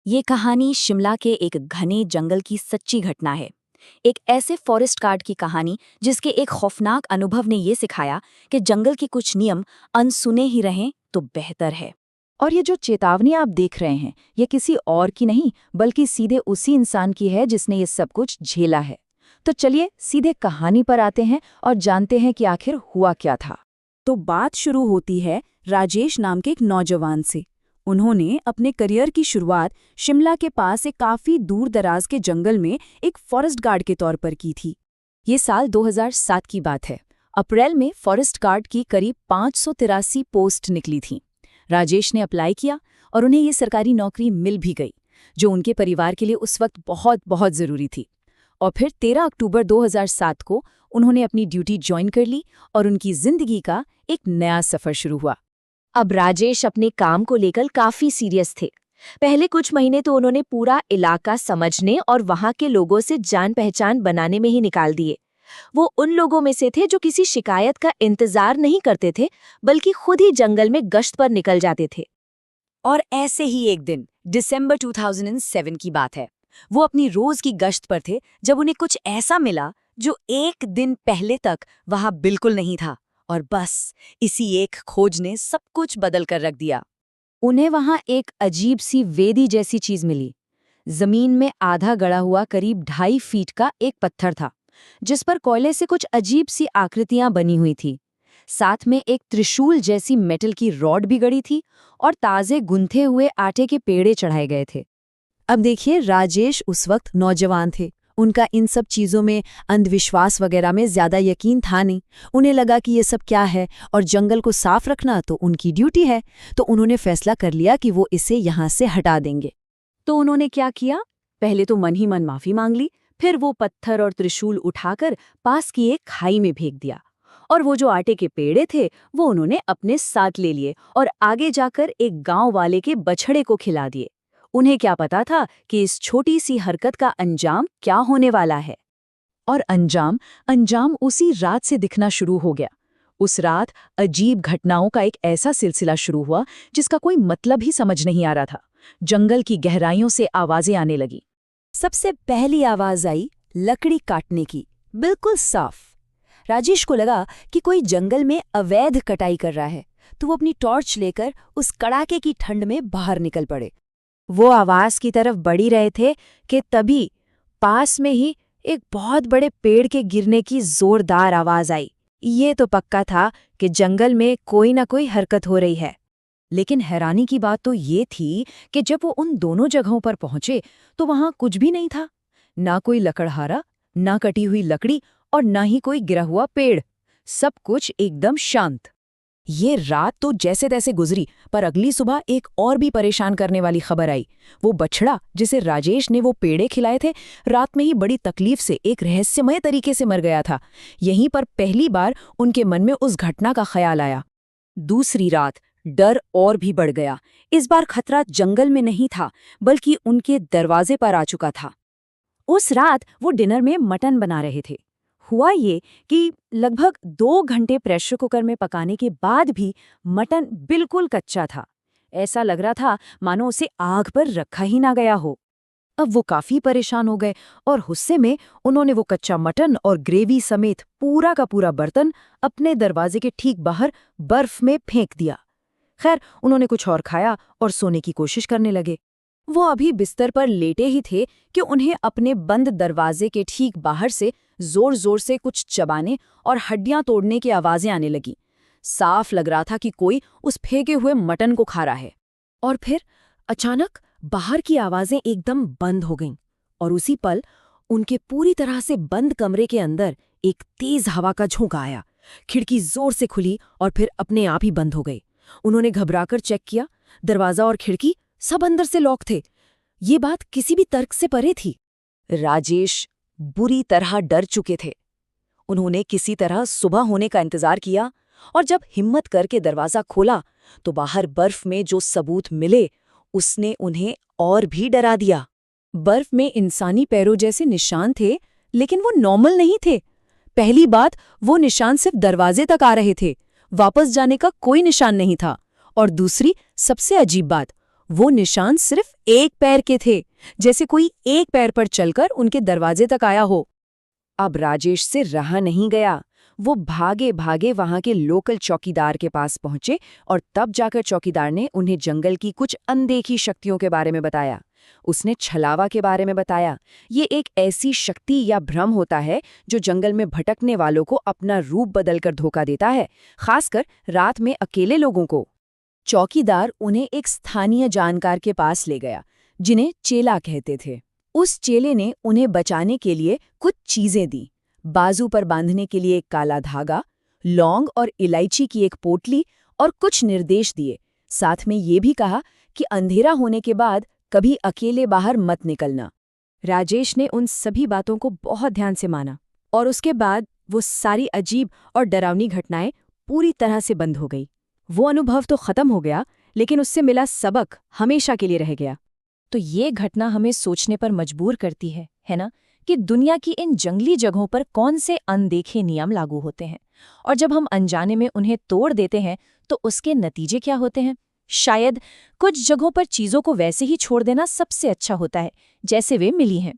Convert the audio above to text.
ये कहानी शिमला के एक घने जंगल की सच्ची घटना है। एक ऐसे फॉरेस्ट गार्ड की कहानी जिसके एक खौफनाक अनुभव ने ये सिखाया कि जंगल के कुछ नियम अनसुने ही रहें तो बेहतर है। और ये जो चेतावनी आप देख रहे हैं, ये किसी और की नहीं बल्कि सीधे उसी इंसान की है जिसने ये सब कुछ झेला है। तो चलिए सीधे कहानी पर आते हैं और जानते हैं कि आखिर हुआ क्या था। तो बात शुरू होती है राजेश नाम के एक नौजवान से। उन्होंने अपने करियर की शुरुआत शिमला के पास एक काफी दूर दराज के जंगल में एक फॉरेस्ट गार्ड के तौर पर की थी। ये साल 2007 की बात है। अप्रैल में फॉरेस्ट गार्ड की करीब 583 पोस्ट निकली थीं। राजेश ने अप्लाई किया और उन्हें ये सरकारी नौकरी मिल भी गई, जो उनके परिवार के लिए उस वक्त बहुत बहुत ज़रूरी थी। और फिर 13 अक्टूबर 2007 को उन्होंने अपनी ड्यूटी ज्वाइन कर ली और उनकी जिंदगी का एक नया सफ़र शुरू हुआ। अब राजेश अपने काम को लेकर काफी सीरियस थे। पहले कुछ महीने तो उन्होंने पूरा इलाका समझने और वहां के लोगों से जान पहचान बनाने में ही निकाल दिए। वो उन लोगों में से थे जो किसी शिकायत का इंतजार नहीं करते थे, बल्कि खुद ही जंगल में गश्त पर निकल जाते थे। और ऐसे ही एक दिन दिसंबर 2007 की बात है। वो अपनी रोज की गश्त पर थे जब उन्हें कुछ ऐसा मिला जो एक दिन पहले तक वहां बिल्कुल नहीं था। और बस इसी एक खोज ने सब कुछ बदल कर रख दिया। उन्हें वहां एक अजीब सी वेदी जैसी चीज मिली। जमीन में आधा गड़ा हुआ करीब 2.5 फीट का एक पत्थर था, जिस पर कोयले से कुछ अजीब सी आकृतियां बनी हुई थी। साथ में एक त्रिशूल जैसी मेटल की रॉड भी गड़ी थी और ताजे गुंथे हुए आटे के पेड़े चढ़ाए गए थे। अब देखिए, राजेश उस वक्त नौजवान थे। उनका इन सब चीज़ों में, अंधविश्वास वगैरह में ज़्यादा यकीन था नहीं। उन्हें लगा कि ये सब क्या है और जंगल को साफ रखना तो उनकी ड्यूटी है। तो उन्होंने फैसला कर लिया कि वो इसे यहाँ से हटा देंगे। तो उन्होंने क्या किया? पहले तो मन ही मन माफी मांग ली, फिर वो पत्थर और त्रिशूल उठाकर पास की एक खाई में फेंक दिया। और वो जो आटे के पेड़े थे वो उन्होंने अपने साथ ले लिए और आगे जाकर एक गांव वाले के बछड़े को खिला दिए। उन्हें क्या पता था कि इस छोटी सी हरकत का अंजाम क्या होने वाला है। और अंजाम उसी रात से दिखना शुरू हो गया। उस रात अजीब घटनाओं का एक ऐसा सिलसिला शुरू हुआ जिसका कोई मतलब ही समझ नहीं आ रहा था। जंगल की गहराइयों से आवाजें आने लगी। सबसे पहली आवाज आई लकड़ी काटने की, बिल्कुल साफ। राजेश को लगा कि कोई जंगल में अवैध कटाई कर रहा है, तो वो अपनी टॉर्च लेकर उस कड़ाके की ठंड में बाहर निकल पड़े। वो आवाज की तरफ बढ़ी रहे थे कि तभी पास में ही एक बहुत बड़े पेड़ के गिरने की जोरदार आवाज आई। ये तो पक्का था कि जंगल में कोई ना कोई हरकत हो रही है। लेकिन हैरानी की बात तो ये थी कि जब वो उन दोनों जगहों पर पहुंचे तो वहां कुछ भी नहीं था। ना कोई लकड़हारा, ना कटी हुई लकड़ी और ना ही कोई गिरा हुआ पेड़। सब कुछ एकदम शांत। ये रात तो जैसे तैसे गुजरी, पर अगली सुबह एक और भी परेशान करने वाली खबर आई। वो बछड़ा जिसे राजेश ने वो पेड़े खिलाए थे, रात में ही बड़ी तकलीफ से एक रहस्यमय तरीके से मर गया था। यहीं पर पहली बार उनके मन में उस घटना का ख्याल आया। दूसरी रात डर और भी बढ़ गया। इस बार खतरा जंगल में नहीं था, बल्कि उनके दरवाजे पर आ चुका था। उस रात वो डिनर में मटन बना रहे थे। हुआ ये कि लगभग 2 घंटे प्रेशर कुकर में पकाने के बाद भी मटन बिल्कुल कच्चा था। ऐसा लग रहा था मानो उसे आग पर रखा ही ना गया हो। अब वो काफी परेशान हो गए और गुस्से में उन्होंने वो कच्चा मटन और ग्रेवी समेत पूरा का पूरा बर्तन अपने दरवाजे के ठीक बाहर बर्फ में फेंक दिया। खैर, उन्होंने कुछ और खाया और सोने की कोशिश करने लगे। वो अभी बिस्तर पर लेटे ही थे कि उन्हें अपने बंद दरवाजे के ठीक बाहर से जोर जोर से कुछ चबाने और हड्डियां तोड़ने की आवाजें आने लगी। साफ लग रहा था कि कोई उस फेंके हुए मटन को खा रहा है। और फिर अचानक बाहर की आवाजें एकदम बंद हो गईं और उसी पल उनके पूरी तरह से बंद कमरे के अंदर एक तेज हवा का झोंका आया। खिड़की जोर से खुली और फिर अपने आप ही बंद हो गई। उन्होंने घबराकर चेक किया, दरवाजा और खिड़की सब अंदर से लॉक थे। ये बात किसी भी तर्क से परे थी। राजेश बुरी तरह डर चुके थे। उन्होंने किसी तरह सुबह होने का इंतजार किया और जब हिम्मत करके दरवाजा खोला तो बाहर बर्फ में जो सबूत मिले उसने उन्हें और भी डरा दिया। बर्फ में इंसानी पैरों जैसे निशान थे, लेकिन वो नॉर्मल नहीं थे। पहली बात, वो निशान सिर्फ दरवाजे तक आ रहे थे, वापस जाने का कोई निशान नहीं था। और दूसरी सबसे अजीब बात, वो निशान सिर्फ एक पैर के थे, जैसे कोई एक पैर पर चलकर उनके दरवाजे तक आया हो। अब राजेश से रहा नहीं गया। वो भागे भागे वहां के लोकल चौकीदार के पास पहुंचे और तब जाकर चौकीदार ने उन्हें जंगल की कुछ अनदेखी शक्तियों के बारे में बताया। उसने छलावा के बारे में बताया। ये एक ऐसी शक्ति या भ्रम होता है जो जंगल में भटकने वालों को अपना रूप बदलकर धोखा देता है, खासकर रात में अकेले लोगों को। चौकीदार उन्हें एक स्थानीय जानकार के पास ले गया, जिन्हें चेला कहते थे। उस चेले ने उन्हें बचाने के लिए कुछ चीजें दी। बाजू पर बांधने के लिए एक काला धागा, लौंग और इलायची की एक पोटली और कुछ निर्देश दिए। साथ में ये भी कहा कि अंधेरा होने के बाद कभी अकेले बाहर मत निकलना। राजेश ने उन सभी बातों को बहुत ध्यान से माना और उसके बाद वो सारी अजीब और डरावनी घटनाएं पूरी तरह से बंद हो गई। वो अनुभव तो खत्म हो गया, लेकिन उससे मिला सबक हमेशा के लिए रह गया। तो ये घटना हमें सोचने पर मजबूर करती है ना, कि दुनिया की इन जंगली जगहों पर कौन से अनदेखे नियम लागू होते हैं, और जब हम अनजाने में उन्हें तोड़ देते हैं तो उसके नतीजे क्या होते हैं। शायद कुछ जगहों पर चीज़ों को वैसे ही छोड़ देना सबसे अच्छा होता है जैसे वे मिली हैं।